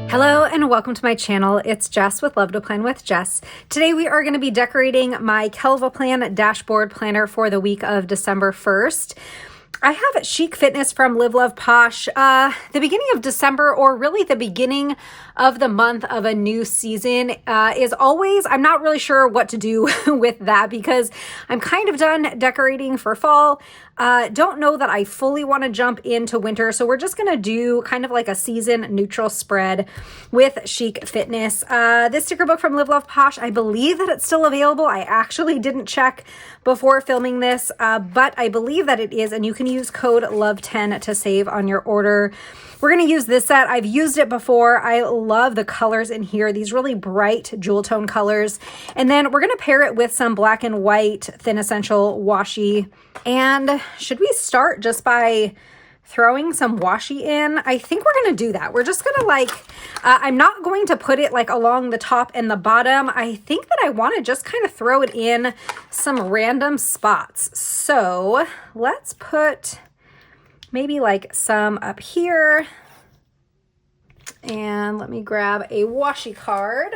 Hello and welcome to my channel. It's Jess with Love to Plan with Jess. Today we are going to be decorating my KellofaPlan dashboard planner for the week of December 1st. I have Chic Fitness from Live Love Posh. The beginning of December, or really the beginning of the month of a new season, is always, I'm not really sure what to do with that because I'm kind of done decorating for fall. Don't know that I fully want to jump into winter, so we're just going to do kind of like a season neutral spread with Chic Fitness. This sticker book from Live Love Posh, I believe that it's still available. I actually didn't check before filming this, but I believe that it is, and you can use code LOVE10 to save on your order. We're going to use this set. I've used it before. I love the colors in here, these really bright jewel tone colors. And then we're going to pair it with some black and white Thin Essential washi. And should we start just by throwing some washi in? I think we're going to do that. We're just going to I'm not going to put it like along the top and the bottom. I think that I want to just kind of throw it in some random spots. So let's put maybe like some up here. And let me grab a washi card.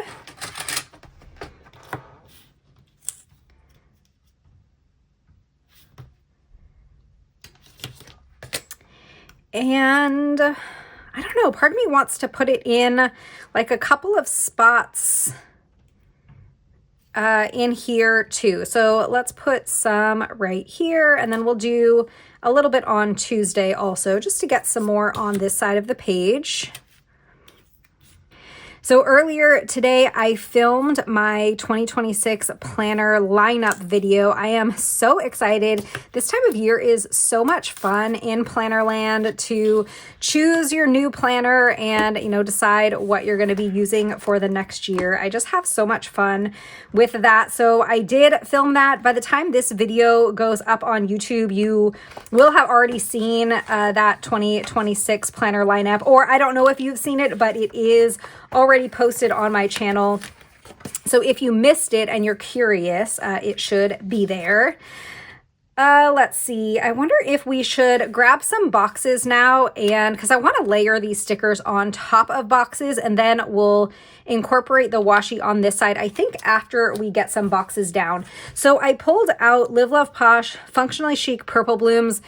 And I don't know, part of me wants to put it in like a couple of spots in here too. So let's put some right here, and then we'll do a little bit on Tuesday also, just to get some more on this side of the page. So earlier today, I filmed my 2026 planner lineup video. I am so excited. This time of year is so much fun in Plannerland to choose your new planner and, decide what you're going to be using for the next year. I just have so much fun with that. So I did film that. By the time this video goes up on YouTube, you will have already seen that 2026 planner lineup, or I don't know if you've seen it, but it is already posted on my channel. So if you missed it and you're curious, it should be there. Let's see. I wonder if we should grab some boxes now, and because I want to layer these stickers on top of boxes, and then we'll incorporate the washi on this side, I think, after we get some boxes down. So I pulled out Live Love Posh Functionally Chic Purple Blooms.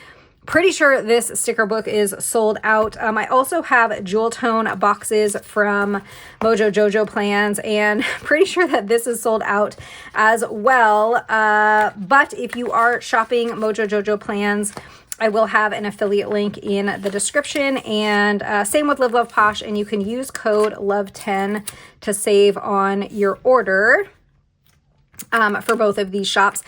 Pretty sure this sticker book is sold out. I also have jewel tone boxes from Mojo Jojo Plans, and pretty sure that this is sold out as well. But if you are shopping Mojo Jojo Plans, I will have an affiliate link in the description, and same with Live Love Posh, and you can use code LOVE10 to save on your order for both of these shops.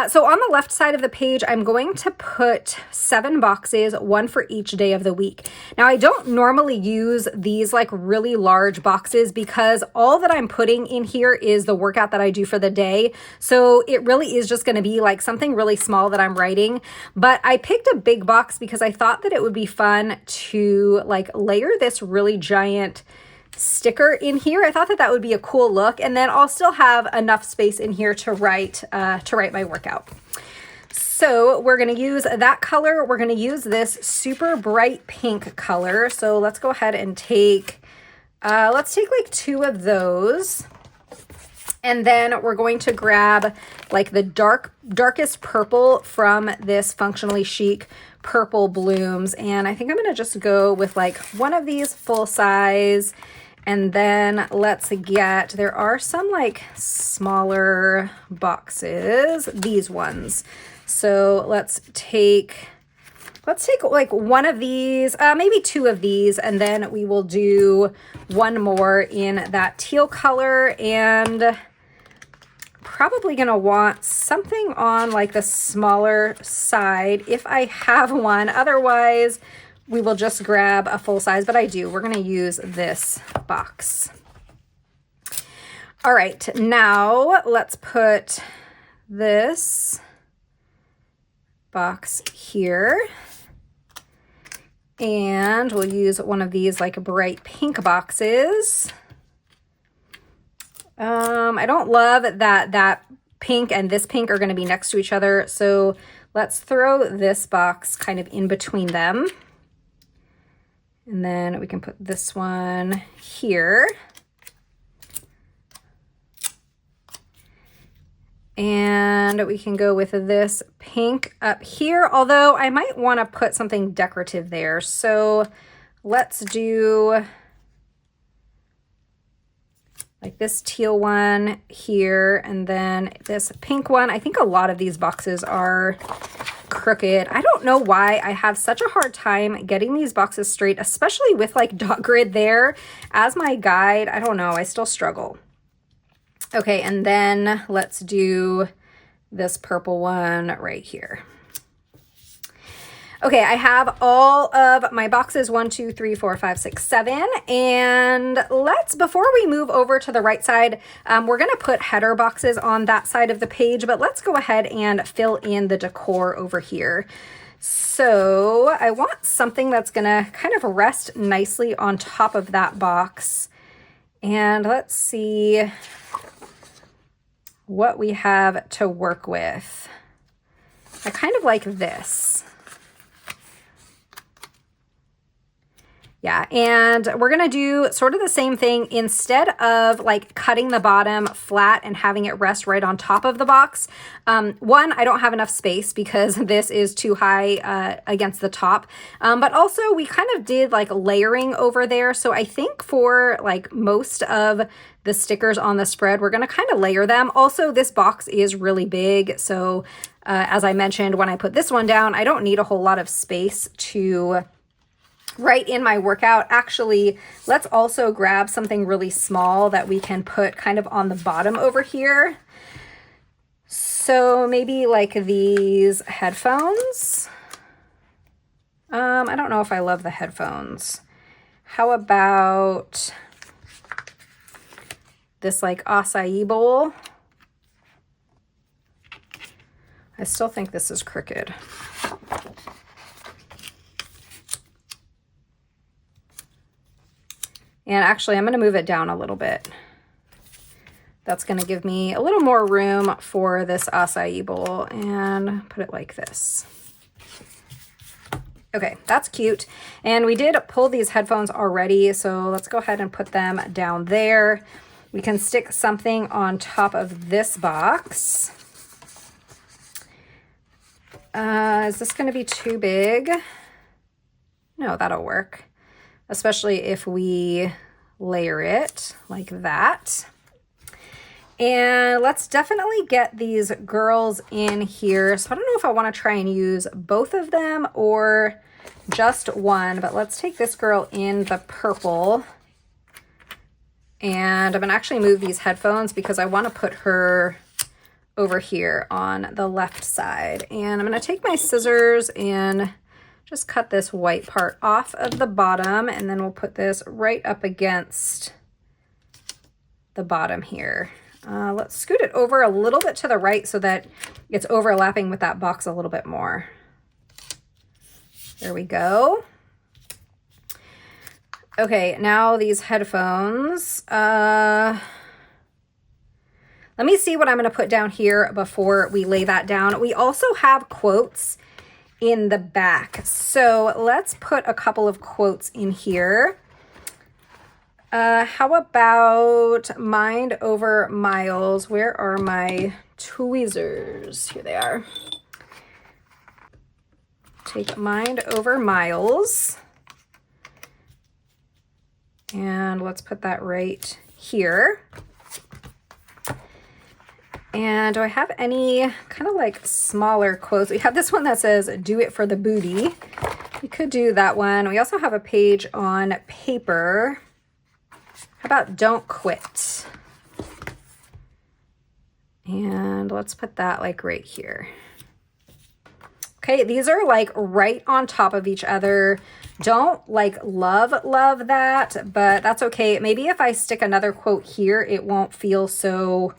So on the left side of the page, I'm going to put 7 boxes, one for each day of the week. Now, I don't normally use these like really large boxes because all that I'm putting in here is the workout that I do for the day. So it really is just going to be like something really small that I'm writing. But I picked a big box because I thought that it would be fun to like layer this really giant sticker in here. I thought that that would be a cool look, and then I'll still have enough space in here to write my workout. So we're going to use that color. We're going to use this super bright pink color. So let's go ahead and take let's take like 2 of those, and then we're going to grab like the darkest purple from this Functionally Chic Purple Blooms, and I think I'm going to just go with like one of these full size. And then let's get, there are some like smaller boxes, these ones. So let's take like one of these, maybe 2 of these, and then we will do one more in that teal color, and probably gonna want something on like the smaller side if I have one. Otherwise, we will just grab a full size, but we're gonna use this box. All right, now let's put this box here, and we'll use one of these like bright pink boxes. I don't love that pink and this pink are gonna be next to each other, so let's throw this box kind of in between them. And then we can put this one here. And we can go with this pink up here, although I might want to put something decorative there. So let's do like this teal one here, and then this pink one. I think a lot of these boxes are crooked. I don't know why I have such a hard time getting these boxes straight, especially with like dot grid there as my guide. I don't know, I still struggle. Okay, and then let's do this purple one right here. Okay, I have all of my boxes, 1, 2, 3, 4, 5, 6, 7. And before we move over to the right side, we're gonna put header boxes on that side of the page, but let's go ahead and fill in the decor over here. So I want something that's gonna kind of rest nicely on top of that box. And let's see what we have to work with. I kind of like this. Yeah, and we're gonna do sort of the same thing. Instead of like cutting the bottom flat and having it rest right on top of the box. One, I don't have enough space because this is too high against the top. But also we kind of did like layering over there. So I think for like most of the stickers on the spread, we're gonna kind of layer them. Also, this box is really big. So as I mentioned, when I put this one down, I don't need a whole lot of space to write in my workout. Actually, let's also grab something really small that we can put kind of on the bottom over here. So maybe like these headphones. I don't know if I love the headphones. How about this like acai bowl? I still think this is crooked. And actually, I'm going to move it down a little bit. That's going to give me a little more room for this acai bowl, and put it like this. Okay, that's cute. And we did pull these headphones already, so let's go ahead and put them down there. We can stick something on top of this box. Is this going to be too big? No, that'll work. Especially if we layer it like that. And let's definitely get these girls in here. So I don't know if I want to try and use both of them or just one, but let's take this girl in the purple. And I'm gonna actually move these headphones because I want to put her over here on the left side. And I'm gonna take my scissors and just cut this white part off of the bottom, and then we'll put this right up against the bottom here. Let's scoot it over a little bit to the right so that it's overlapping with that box a little bit more. There we go. Okay, now these headphones. Let me see what I'm going to put down here before we lay that down. We also have quotes in the back. So let's put a couple of quotes in here. How about mind over miles? Where are my tweezers? Here they are. Take mind over miles. And let's put that right here. And do I have any kind of like smaller quotes? We have this one that says, do it for the booty. We could do that one. We also have a page on paper. How about don't quit? And let's put that like right here. Okay, these are like right on top of each other. Don't like love that, but that's okay. Maybe if I stick another quote here, it won't feel so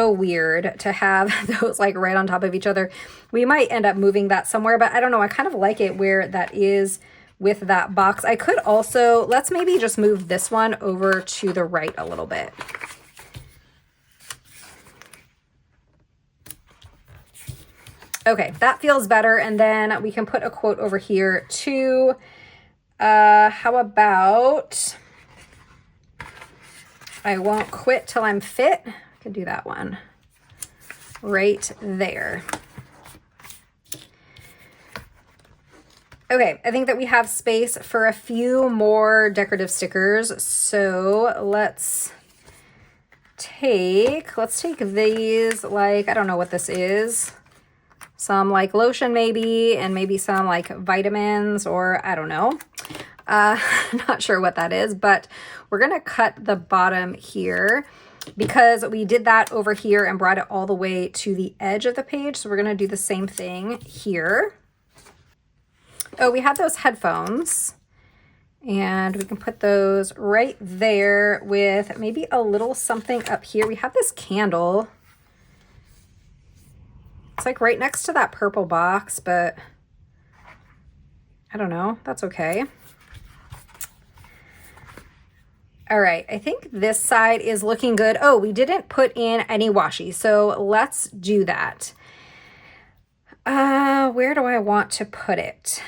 weird to have those like right on top of each other. We might end up moving that somewhere, but I don't know. I kind of like it where that is with that box. I could also, let's maybe just move this one over to the right a little bit. Okay, that feels better. And then we can put a quote over here too. How about I won't quit till I'm fit? I can do that one right there. Okay, I think that we have space for a few more decorative stickers. So let's take these, like, I don't know what this is. Some like lotion maybe, and maybe some like vitamins, or I don't know. Not sure what that is, but we're gonna cut the bottom here because we did that over here and brought it all the way to the edge of the page. So we're gonna do the same thing here. Oh, we have those headphones, and we can put those right there with maybe a little something up here. We have this candle. It's like right next to that purple box, but I don't know. That's okay. All right, I think this side is looking good. Oh, we didn't put in any washi, so let's do that. Where do I want to put it?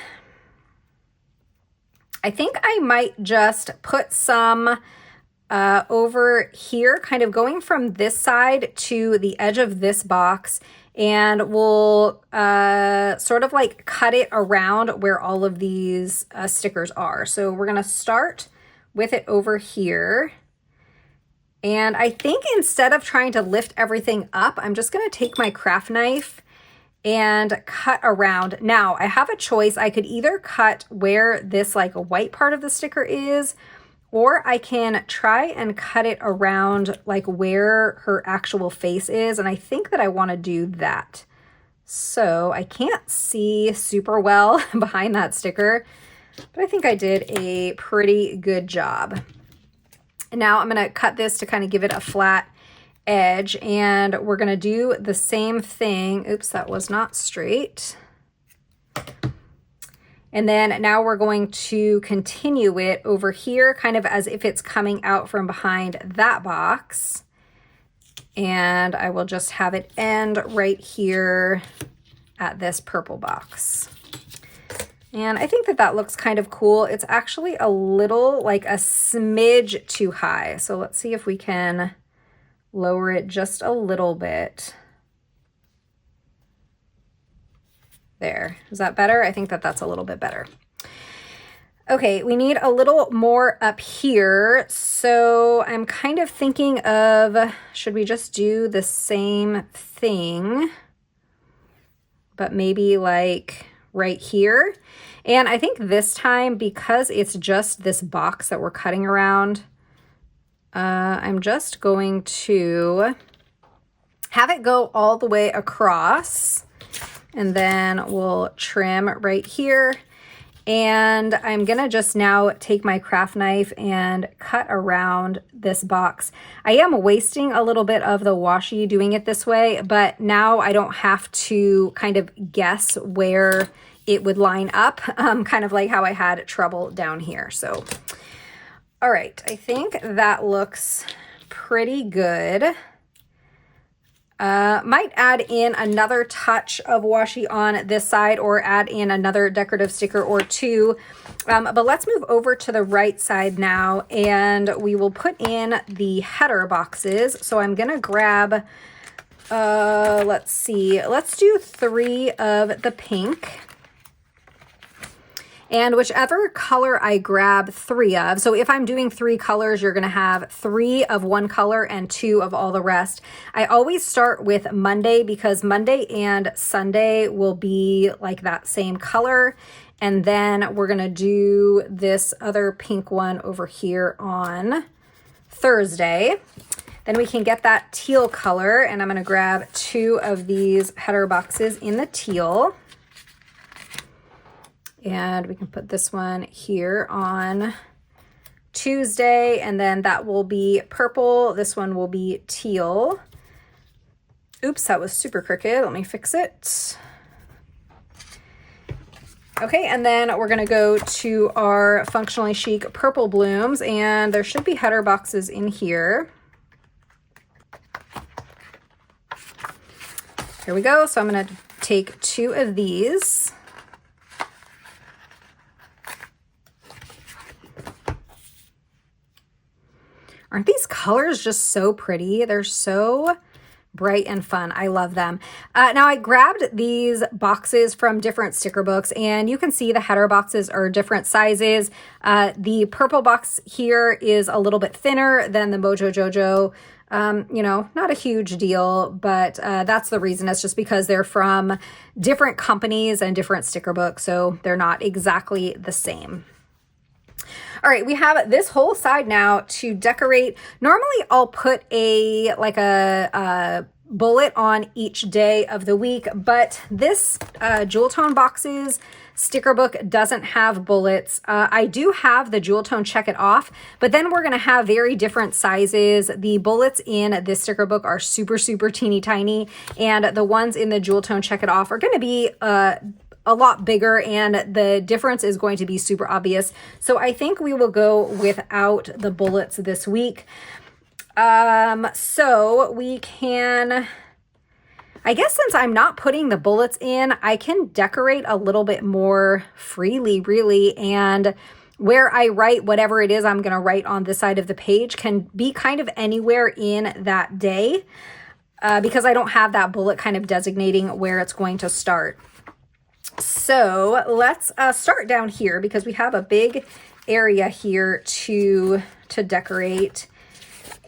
I think I might just put some over here, kind of going from this side to the edge of this box, and we'll sort of like cut it around where all of these stickers are. So we're gonna start with it over here. And I think instead of trying to lift everything up, I'm just gonna take my craft knife and cut around. Now I have a choice. I could either cut where this like white part of the sticker is, or I can try and cut it around like where her actual face is. And I think that I want to do that. So I can't see super well behind that sticker, but I think I did a pretty good job. And now I'm going to cut this to kind of give it a flat edge, and we're going to do the same thing. Oops, that was not straight. And then now we're going to continue it over here, kind of as if it's coming out from behind that box. And I will just have it end right here at this purple box. And I think that that looks kind of cool. It's actually a little, like a smidge too high. So let's see if we can lower it just a little bit. There, is that better? I think that that's a little bit better. Okay, we need a little more up here. So I'm kind of thinking of, should we just do the same thing, but maybe like right here? And I think this time, because it's just this box that we're cutting around, I'm just going to have it go all the way across, and then we'll trim right here. And I'm gonna just now take my craft knife and cut around this box. I am wasting a little bit of the washi doing it this way, but now I don't have to kind of guess where it would line up, kind of like how I had trouble down here. So, all right, I think that looks pretty good. Might add in another touch of washi on this side, or add in another decorative sticker or two. But let's move over to the right side now, and we will put in the header boxes. So I'm gonna grab, let's see, let's do 3 of the pink. And whichever color I grab 3 of, so if I'm doing 3 colors, you're gonna have 3 of one color and 2 of all the rest. I always start with Monday because Monday and Sunday will be like that same color. And then we're gonna do this other pink one over here on Thursday. Then we can get that teal color, and I'm gonna grab 2 of these header boxes in the teal. And we can put this one here on Tuesday, and then that will be purple. This one will be teal. Oops, that was super crooked. Let me fix it. Okay, and then we're gonna go to our Functionally Chic purple blooms, and there should be header boxes in here. Here we go. So I'm gonna take 2 of these. Aren't these colors just so pretty? They're so bright and fun. I love them. Now I grabbed these boxes from different sticker books, and you can see the header boxes are different sizes. The purple box here is a little bit thinner than the Mojo Jojo. You know, not a huge deal, but that's the reason. It's just because they're from different companies and different sticker books, so they're not exactly the same. All right, we have this whole side now to decorate. Normally I'll put a bullet on each day of the week, but this Jewel Tone Boxes sticker book doesn't have bullets. I do have the Jewel Tone Check It Off, but then we're gonna have very different sizes. The bullets in this sticker book are super, super teeny tiny, and the ones in the Jewel Tone Check It Off are gonna be a lot bigger, and the difference is going to be super obvious. So I think we will go without the bullets this week. So we can, I guess since I'm not putting the bullets in, I can decorate a little bit more freely, really, and where I write whatever it is I'm going to write on this side of the page can be kind of anywhere in that day, because I don't have that bullet kind of designating where it's going to start. So let's start down here, because we have a big area here to decorate.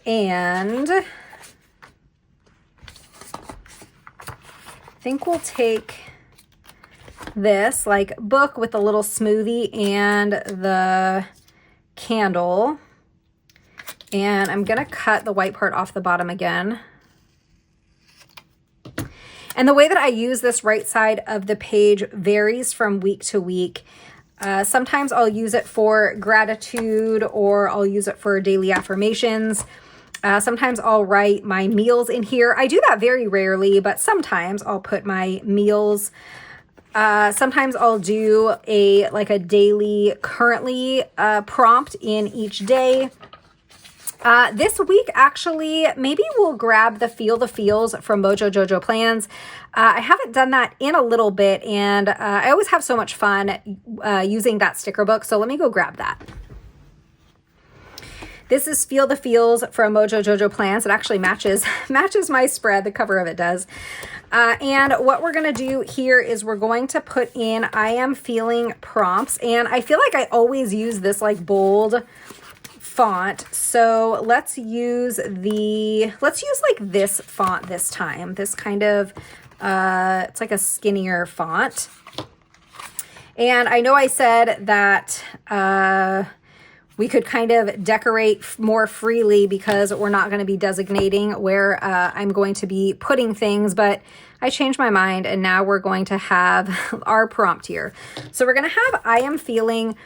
And I think we'll take this like book with the little smoothie and the candle. And I'm going to cut the white part off the bottom again. And the way that I use this right side of the page varies from week to week. Sometimes I'll use it for gratitude, or I'll use it for daily affirmations. Sometimes I'll write my meals in here. I do that very rarely, but sometimes I'll put my meals. Sometimes I'll do a daily currently prompt in each day. This week, actually, maybe we'll grab the Feel the Feels from Mojo Jojo Plans. I haven't done that in a little bit, and I always have so much fun using that sticker book, so let me go grab that. This is Feel the Feels from Mojo Jojo Plans. It actually matches my spread. The cover of it does. And what we're going to do here is we're going to put in I am feeling prompts, and I feel like I always use this like bold font, so let's use like this font this time. This kind of it's like a skinnier font. And I know I said that we could kind of decorate more freely because we're not going to be designating where I'm going to be putting things, but I changed my mind, and now we're going to have our prompt here. So we're going to have I am feeling.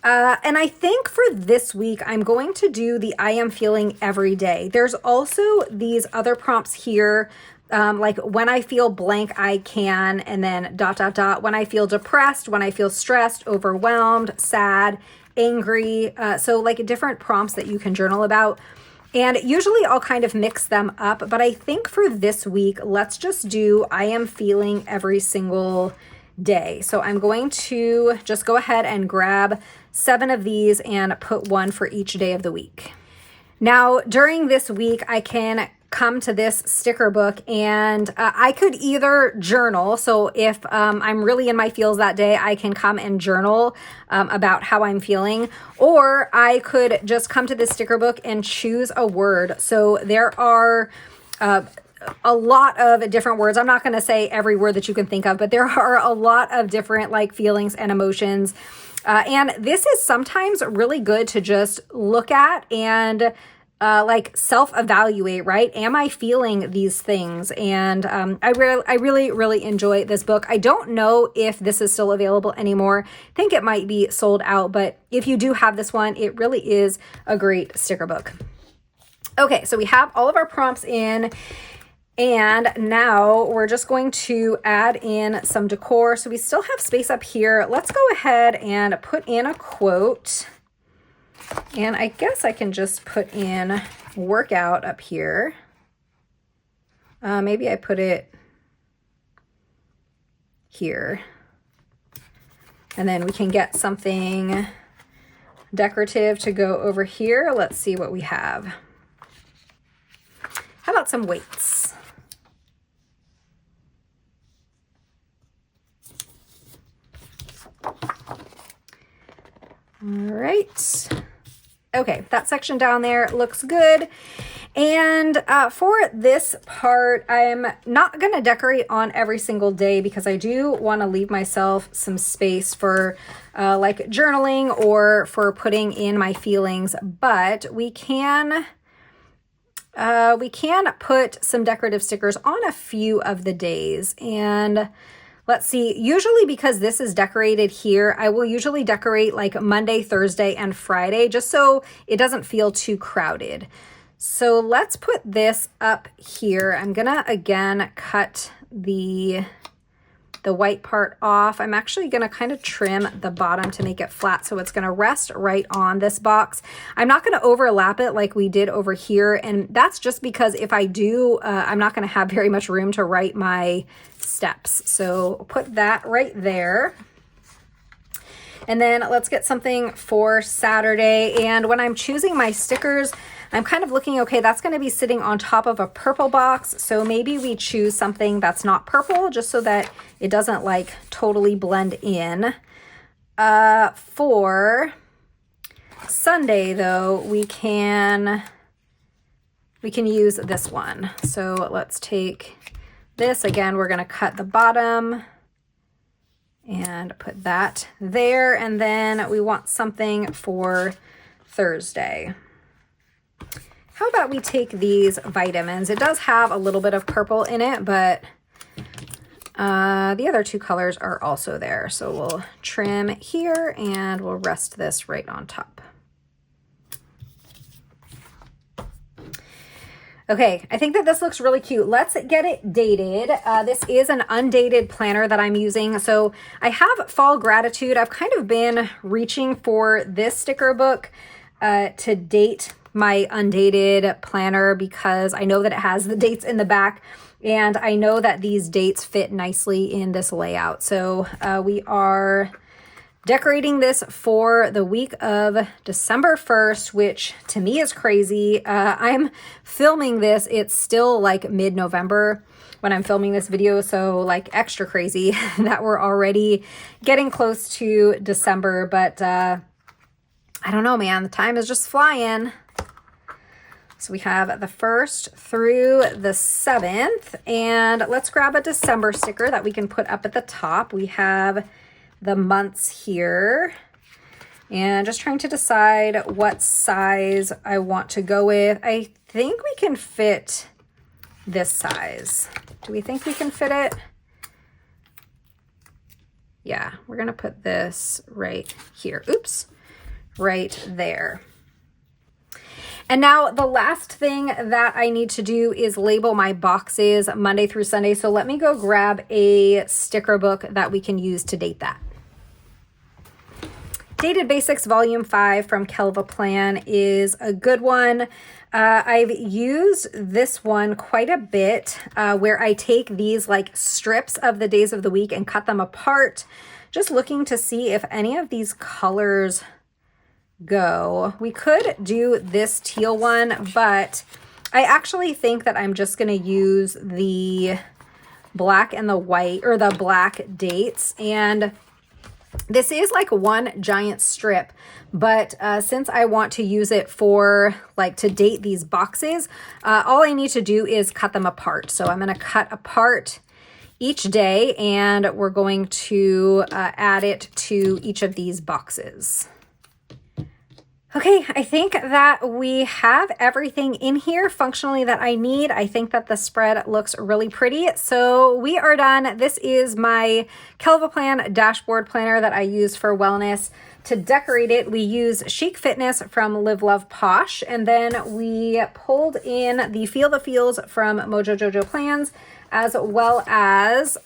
And I think for this week, I'm going to do the I am feeling every day. There's also these other prompts here, like when I feel blank, I can, and then ... When I feel depressed, when I feel stressed, overwhelmed, sad, angry. So like different prompts that you can journal about. And usually I'll kind of mix them up. But I think for this week, let's just do I am feeling every single day. So I'm going to just go ahead and grab 7 of these and put 1 for each day of the week. Now, during this week, I can come to this sticker book, and I could either journal. So if I'm really in my feels that day, I can come and journal about how I'm feeling, or I could just come to this sticker book and choose a word. So there are a lot of different words. I'm not going to say every word that you can think of, but there are a lot of different like feelings and emotions. And this is sometimes really good to just look at and like self-evaluate, right? Am I feeling these things? And I really enjoy this book. I don't know if this is still available anymore. I think it might be sold out, but if you do have this one, it really is a great sticker book. Okay, so we have all of our prompts in. And now we're just going to add in some decor. So we still have space up here. Let's go ahead and put in a quote. And I guess I can just put in workout up here. Maybe I put it here. And then we can get something decorative to go over here. Let's see what we have. How about some weights? All right. Okay, that section down there looks good. And for this part, I'm not going to decorate on every single day because I do want to leave myself some space for like journaling or for putting in my feelings. But we can put some decorative stickers on a few of the days. And let's see, usually because this is decorated here, I will usually decorate like Monday, Thursday, and Friday, just so it doesn't feel too crowded. So let's put this up here. I'm gonna, again, cut the white part off. I'm actually gonna kind of trim the bottom to make it flat so it's gonna rest right on this box. I'm not gonna overlap it like we did over here, and that's just because if I do, I'm not gonna have very much room to write my steps. So put that right there. And then let's get something for Saturday. And when I'm choosing my stickers, I'm kind of looking, okay, that's going to be sitting on top of a purple box. So maybe we choose something that's not purple just so that it doesn't like totally blend in. For Sunday though, we can use this one. So let's take this. Again, we're going to cut the bottom and put that there. And then we want something for Thursday. How about we take these vitamins? It does have a little bit of purple in it, but the other two colors are also there. So we'll trim here and we'll rest this right on top. Okay, I think that this looks really cute. Let's get it dated. This is an undated planner that I'm using. So I have Fall Gratitude. I've kind of been reaching for this sticker book to date my undated planner because I know that it has the dates in the back and I know that these dates fit nicely in this layout. So we are decorating this for the week of December 1st, which to me is crazy. I'm filming this. It's still like mid-November when I'm filming this video. So like extra crazy that we're already getting close to December, but I don't know, man, the time is just flying. So we have the 1st through the 7th, and let's grab a December sticker that we can put up at the top. We have the months here, and just trying to decide what size I want to go with. I think we can fit this size. Do we think we can fit it? Yeah, we're gonna put this right here. Oops, right there. And now the last thing that I need to do is label my boxes Monday through Sunday. So let me go grab a sticker book that we can use to date that. Dated Basics Volume 5 from KellofaPlan is a good one. I've used this one quite a bit where I take these like strips of the days of the week and cut them apart, just looking to see if any of these colors go. We could do this teal one, but I actually think that I'm just going to use the black and the white, or the black dates. And this is like one giant strip, but since I want to use it for like to date these boxes, all I need to do is cut them apart. So I'm going to cut apart each day and we're going to add it to each of these boxes. Okay, I think that we have everything in here functionally that I need. I think that the spread looks really pretty. So we are done. This is my KellofaPlan dashboard planner that I use for wellness. To decorate it, we use Chic Fitness from Live Love Posh, and then we pulled in the Feel the Feels from Mojo Jojo Plans, as well as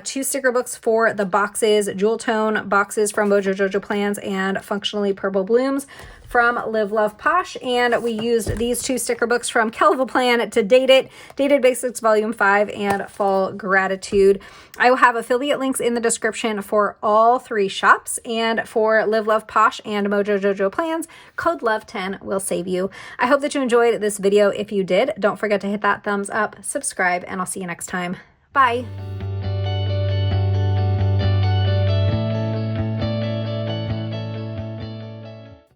2 sticker books for the boxes, Jewel Tone boxes from Mojo Jojo Plans and Functionally Purple Blooms from Live Love Posh, and we used these two sticker books from KellofaPlan to date it, Dated Basics Volume 5 and Fall Gratitude. I will have affiliate links in the description for all three shops, and for Live Love Posh and Mojo Jojo Plans, code LOVE10 will save you. I hope that you enjoyed this video. If you did, don't forget to hit that thumbs up, subscribe, and I'll see you next time. Bye.